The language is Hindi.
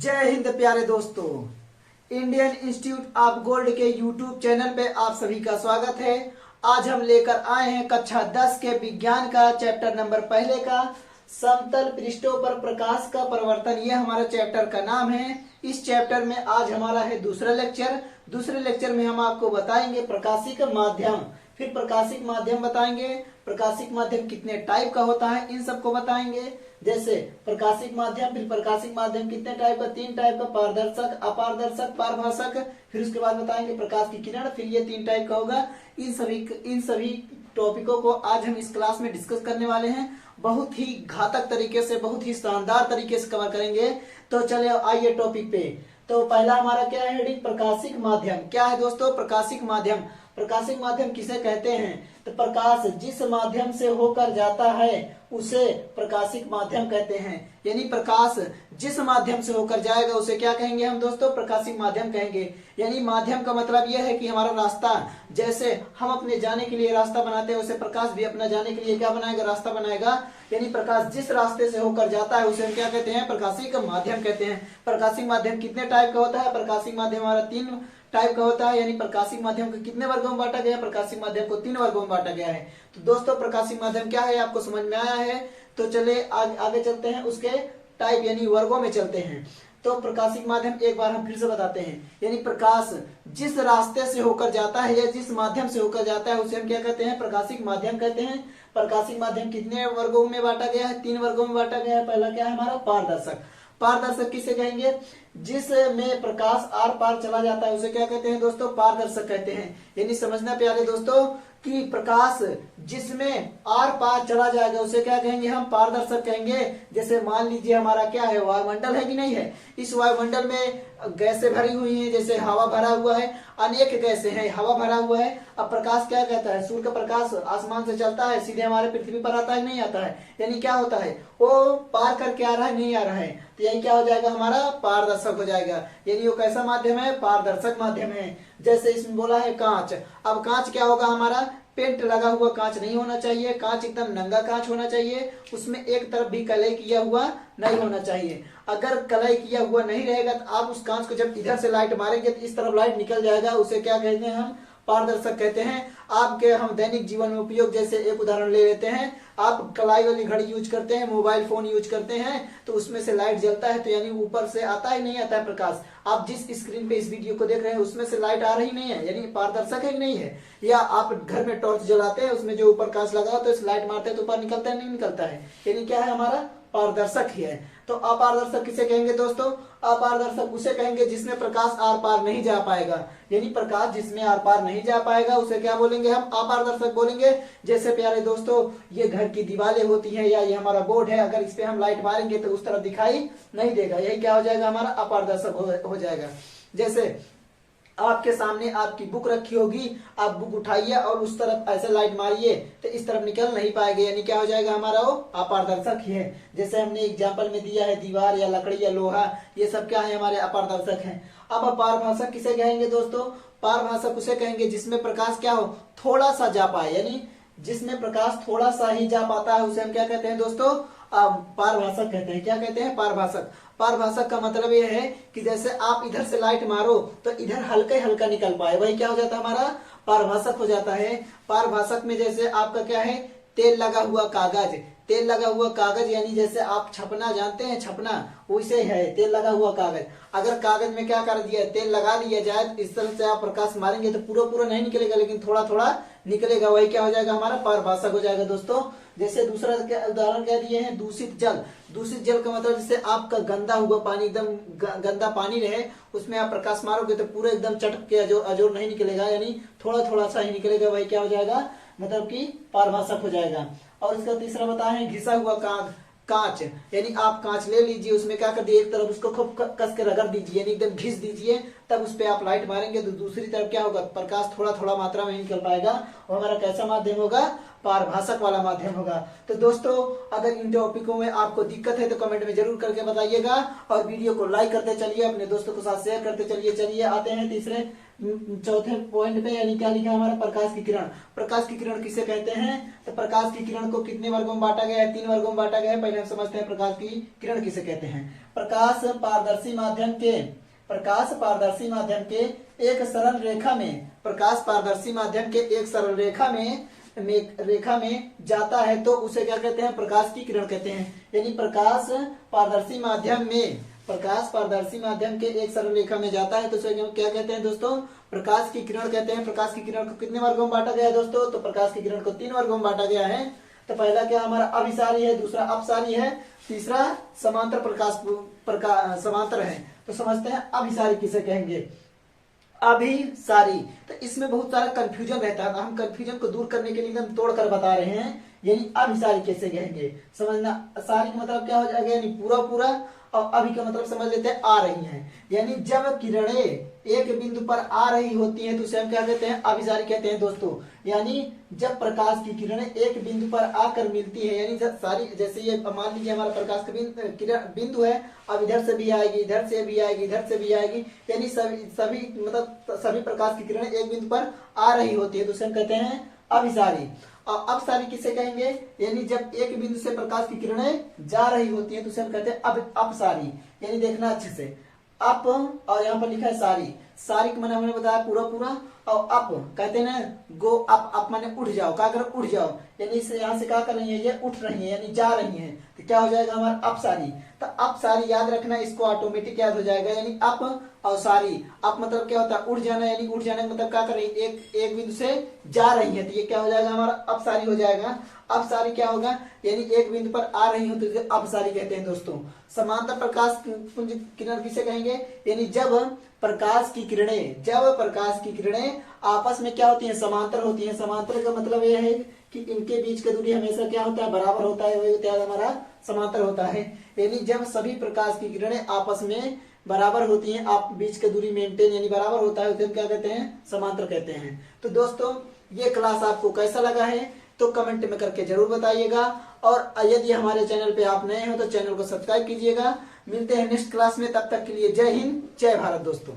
जय हिंद प्यारे दोस्तों। इंडियन इंस्टीट्यूट ऑफ गोल्ड के यूट्यूब चैनल पे आप सभी का स्वागत है। आज हम लेकर आए हैं कक्षा 10 के विज्ञान का चैप्टर नंबर पहले का समतल पृष्ठों पर प्रकाश का परिवर्तन। ये हमारा चैप्टर का नाम है। इस चैप्टर में आज हमारा है दूसरा लेक्चर। दूसरे लेक्चर में हम आपको बताएंगे प्रकाशिक माध्यम, फिर प्रकाशिक माध्यम बताएंगे, प्रकाशिक माध्यम कितने टाइप का होता है इन सबको बताएंगे। जैसे प्रकाशिक माध्यम, फिर प्रकाशिक माध्यम कितने टाइप का, 3 टाइप का, पारदर्शक, अपारदर्शक, पारभाषक। फिर उसके बाद बताएंगे प्रकाश की किरण, फिर ये 3 टाइप का होगा। इन सभी टॉपिकों को आज हम इस क्लास में डिस्कस करने वाले हैं। बहुत ही घातक तरीके से, बहुत ही शानदार तरीके से कवर करेंगे। तो चले आइए टॉपिक पे। तो पहला हमारा क्या है हेडिंग, प्रकाशिक माध्यम। क्या है दोस्तों प्रकाशिक माध्यम? प्रकाशिक माध्यम किसे कहते हैं? तो प्रकाश जिस माध्यम से होकर जाता है उसे प्रकाशिक माध्यम कहते हैं। यानी प्रकाश जिस माध्यम से होकर जाएगा उसे क्या कहेंगे हम दोस्तों? प्रकाशिक माध्यम कहेंगे। यानी माध्यम का मतलब यह है कि हमारा रास्ता, जैसे हम अपने जाने के लिए रास्ता बनाते हैं उसे प्रकाश भी अपना जाने के लिए क्या बनाएगा? रास्ता बनाएगा। यानी प्रकाश जिस रास्ते से होकर जाता है उसे हम क्या कहते हैं? प्रकाशिक माध्यम कहते हैं। प्रकाशिक माध्यम कितने टाइप का होता है? प्रकाशिक माध्यम हमारा 3 टाइप का होता है। यानी प्रकाशिक माध्यम को कितने वर्गों में बांटा गया? प्रकाशिक माध्यम को 3 वर्गों में बांटा गया है। तो दोस्तों प्रकाशिक माध्यम क्या है आपको समझ में आया है? तो चले आगे चलते हैं, उसके टाइप यानी वर्गों में चलते हैं। तो प्रकाशिक माध्यम एक बार हम फिर से बताते हैं। यानी प्रकाश जिस रास्ते से होकर जाता है या जिस माध्यम से होकर जाता है उसे हम क्या कहते हैं? प्रकाशिक माध्यम कहते हैं। प्रकाशिक माध्यम कितने वर्गों में बांटा गया है? 3 वर्गों में बांटा गया है। पहला क्या है हमारा? पारदर्शक। पारदर्शक किसे कहेंगे? जिसमें प्रकाश आर पार चला जाता है उसे क्या कहते हैं दोस्तों? पारदर्शक कहते हैं। यानी समझना प्यारे दोस्तों कि प्रकाश जिसमें आर पार चला जाएगा उसे क्या कहेंगे? हम पारदर्शक कहेंगे। जैसे मान लीजिए हमारा क्या है? वायुमंडल है कि नहीं है? इस वायुमंडल में गैसें भरी हुई हैं, जैसे हवा भरा हुआ है, अनेक गैसें हैं, हवा भरा हुआ है। अब प्रकाश क्या कहता है? सूर्य का प्रकाश आसमान से चलता है, सीधे हमारे पृथ्वी पर आता है नहीं आता है? यानी क्या होता है? वो पार करके आ रहा है नहीं आ रहा है? तो यही क्या हो जाएगा हमारा? पारदर्शक हो जाएगा। यानी वो कैसा माध्यम है? पारदर्शक माध्यम है। जैसे इसमें बोला है कांच। अब कांच क्या होगा हमारा? पेंट लगा हुआ कांच नहीं होना चाहिए। कांच एकदम नंगा कांच होना चाहिए। उसमें एक तरफ भी कलई किया हुआ नहीं होना चाहिए। अगर कलई किया हुआ नहीं रहेगा तो आप उस कांच को जब इधर से लाइट मारेंगे तो इस तरफ लाइट निकल जाएगा। उसे क्या कहते हैं हम? पारदर्शक कहते हैं। आपके हम दैनिक जीवन में उपयोग, जैसे एक उदाहरण ले लेते हैं, आप कलाई वाली घड़ी यूज करते हैं, मोबाइल फोन यूज करते हैं, तो उसमें से लाइट जलता है तो यानी ऊपर से आता है नहीं आता है प्रकाश? आप जिस स्क्रीन पे इस वीडियो को देख रहे हैं उसमें से लाइट आ रही नहीं है, यानी पारदर्शक है कि नहीं है? या आप घर में टॉर्च जलाते हैं, उसमें जो ऊपर कांच लगा तो इस लाइट मारते हैं तो ऊपर निकलता है नहीं निकलता है? यानी क्या है हमारा? पारदर्शक ही है। तो अपारदर्शक किसे कहेंगे दोस्तों? अपारदर्शक उसे कहेंगे जिसमें प्रकाश आर पार नहीं जा पाएगा। यानी प्रकाश जिसमें आर पार नहीं जा पाएगा उसे क्या बोलेंगे हम? अपारदर्शक बोलेंगे। जैसे प्यारे दोस्तों ये घर की दीवारें होती हैं या ये हमारा बोर्ड है, अगर इस पे हम लाइट मारेंगे तो उस तरफ दिखाई नहीं देगा। यही क्या हो जाएगा हमारा? अपारदर्शक हो जाएगा। जैसे आपके सामने आपकी बुक रखी होगी, आप बुक उठाइए और उस तरफ ऐसे लाइट मारिए तो इस तरफ निकल नहीं पाएगा। यानी क्या हो जाएगा हमारा? वो अपारदर्शक ही है। जैसे हमने एग्जाम्पल में दिया है दीवार या लकड़ी या लोहा, ये सब क्या है? हमारे अपारदर्शक हैं। अब पारभाषक किसे कहेंगे दोस्तों? पारभाषक उसे कहेंगे जिसमें प्रकाश क्या हो? थोड़ा सा जा पाए। यानी जिसमें प्रकाश थोड़ा सा ही जा पाता है उसे हम क्या कहते हैं दोस्तों? पारभाषक कहते हैं। क्या कहते हैं? पारभाषक। पारभाषक का मतलब यह है कि जैसे आप इधर से लाइट मारो तो इधर हल्का हल्का निकल पाए, वही क्या हो जाता है हमारा? पारभाषक हो जाता है। पारभाषक में जैसे आपका क्या है? तेल लगा हुआ कागज। तेल लगा हुआ कागज यानी जैसे आप छपना जानते हैं, छपना वैसे है तेल लगा हुआ कागज। अगर कागज में क्या कर दिया? तेल लगा लिया जाए, इस तरह से आप प्रकाश मारेंगे तो पूरा पूरा नहीं निकलेगा लेकिन थोड़ा थोड़ा निकलेगा, वही क्या हो जाएगा हमारा? पारभाषक हो जाएगा दोस्तों। जैसे दूसरा उदाहरण कह दिए हैं दूषित जल। दूषित जल का मतलब जैसे आपका गंदा हुआ पानी, एकदम गंदा पानी रहे, उसमें आप प्रकाश मारोगे तो पूरा एकदम चटक के अजोर नहीं निकलेगा, यानी थोड़ा थोड़ा सा ही निकलेगा, वही क्या हो जाएगा? मतलब कि पारभाषक हो जाएगा। और इसका तीसरा बताएं घिसा हुआ कांच। यानी आप कांच ले लीजिए, उसमें क्या कर दिए? एक तरफ उसको खूब कस के रगड़ दीजिए, यानी एकदम घिस दीजिए, तब उस पे आप लाइट मारेंगे तो दूसरी तरफ क्या होगा? प्रकाश थोड़ा थोड़ा मात्रा में निकल पाएगा। और हमारा कैसा माध्यम होगा? पारभाषक वाला माध्यम होगा। तो दोस्तों अगर इन टॉपिकों में आपको दिक्कत है तो कमेंट में जरूर करके बताइएगा और वीडियो को लाइक करते चलिए, अपने दोस्तों के साथ शेयर करते चलिए। चलिए आते हैं तीसरे चौथे पॉइंट पे यानी क्या लिखा है हमारा, प्रकाश की किरण। प्रकाश की किरण किसे कहते हैं, तो प्रकाश की किरण को कितने वर्गों में बांटा गया है, 3 वर्गों में बांटा गया है। पहले हम समझते हैं प्रकाश की किरण किसे कहते हैं। प्रकाश पारदर्शी माध्यम के, प्रकाश पारदर्शी माध्यम के एक सरल रेखा में, प्रकाश पारदर्शी माध्यम के एक सरल रेखा में जाता है तो उसे क्या कहते हैं, प्रकाश की किरण कहते हैं। यानी प्रकाश पारदर्शी माध्यम में, प्रकाश पारदर्शी माध्यम के एक सरल रेखा में जाता है तो उसे क्या कहते हैं दोस्तों, प्रकाश की किरण कहते हैं। प्रकाश की किरण को कितने वर्गों में बांटा गया है दोस्तों, तो प्रकाश की किरण को 3 वर्गों में बांटा गया है। तो पहला क्या हमारा अभिसारी है, दूसरा अपसारी है, तीसरा समांतर समांतर है। तो समझते हैं अभिसारी किसे कहेंगे, अभिसारी। तो इसमें बहुत सारा कंफ्यूजन रहता है, हम कंफ्यूजन को दूर करने के लिए एकदम तोड़ कर बता रहे हैं। यानी अभिसारी कैसे कहेंगे समझना, सारी का मतलब क्या हो जाएगा, यानी पूरा पूरा, और अभी का मतलब समझ लेते हैं आ रही हैं। यानी जब किरणें एक बिंदु पर आ रही होती हैं तो उसे हम क्या कहते हैं, अभिसारी कहते हैं दोस्तों। यानी जब प्रकाश की किरणें एक बिंदु पर आकर मिलती है, यानी सारी, जैसे ये मान लीजिए हमारा प्रकाश का बिंदु है, अब इधर से भी आएगी, इधर से भी आएगी, इधर से भी आएगी, यानी सभी मतलब सभी प्रकाश की किरणें एक बिंदु पर आ रही होती है तो उसे हम कहते हैं अभिसारी। और अपसारी किसे कहेंगे, यानी जब एक बिंदु से प्रकाश की किरणें जा रही होती है तो उसे हम कहते हैं अपसारी। यानी देखना अच्छे से, अप और यहाँ पर लिखा है सारी, सारी का मैंने हमने बताया पूरा पूरा, और अप कहते हैं ना, गो अप माने उठ जाओ, क्या कर उठ जाओ, यानी इसे यहाँ से क्या कर रही है, ये उठ रही है यानी जा रही है, तो क्या हो जाएगा हमारा अपसारी। तो अपसारी याद रखना, इसको ऑटोमेटिक याद हो जाएगा। यानी अप और सारी, अप मतलब क्या होता है उठ जाना, यानी उठ जाने का मतलब क्या कर रही है, एक बिंदु से जा रही है, तो ये क्या हो जाएगा हमारा अपसारी हो जाएगा। अपसारी क्या होगा, यानी एक बिंदु पर आ रही हो तो इसे अपसारी कहते हैं दोस्तों। समांतर प्रकाश पुंज किरण किसे कहेंगे, यानी जब प्रकाश की किरणें आपस में क्या होती हैं, समांतर होती हैं। समांतर का मतलब यह है कि इनके बीच का दूरी हमेशा क्या होता है, बराबर होता है, वही हमारा समांतर होता है। यानी जब सभी प्रकाश की किरणें आपस में बराबर होती हैं, आप बीच का दूरी मेंटेन यानी बराबर होता है, तो क्या कहते हैं, समांतर कहते हैं। तो दोस्तों ये क्लास आपको कैसा लगा है तो कमेंट में करके जरूर बताइएगा, और यदि हमारे चैनल पे आप नए हो तो चैनल को सब्सक्राइब कीजिएगा। मिलते हैं नेक्स्ट क्लास में, तब तक के लिए जय हिंद जय भारत दोस्तों।